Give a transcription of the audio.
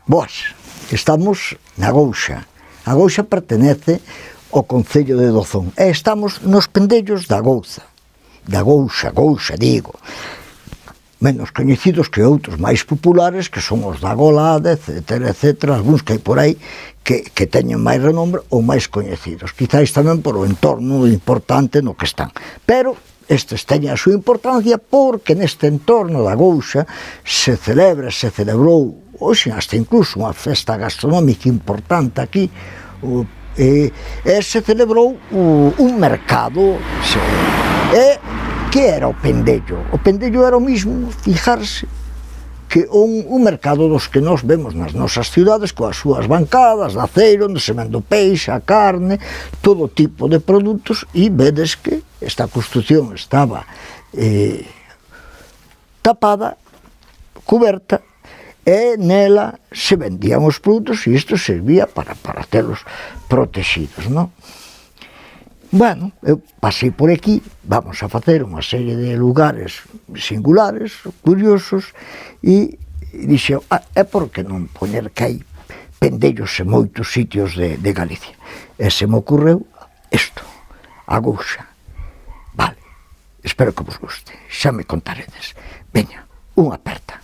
Boas, estamos na Gouxa. A Gouxa pertenece ao Concello de Dozón e estamos nos pendellos da Gouza. Da Gouxa, digo. Menos coñecidos que outros máis populares, que son os da Golada, etc. Algúns que hai por aí que teñen máis renombre ou máis coñecidos. Quizáis tamén por o entorno importante no que están. Pero estes teñen a súa importancia porque neste entorno da Gouxa se celebrou hoxe hasta incluso unha festa gastronómica importante aquí, e se celebrou un mercado. E que era o pendello? O pendello era o mismo, fijarse, que un mercado dos que nós vemos nas nosas ciudades, coas súas bancadas de aceiro, onde se vende o peixe, a carne, todo tipo de produtos, e vedes que esta construción estaba tapada, cuberta, e nela se vendían os produtos e isto servía para telos protegidos, non? Bueno, eu pasei por aquí, vamos a facer unha serie de lugares singulares, curiosos, e dixen, é por que non poñer que hai pendellos en moitos sitios de Galicia? E se me ocorreu isto, a Gouxa. Vale, espero que vos guste, xa me contaredes. Veña, unha aperta.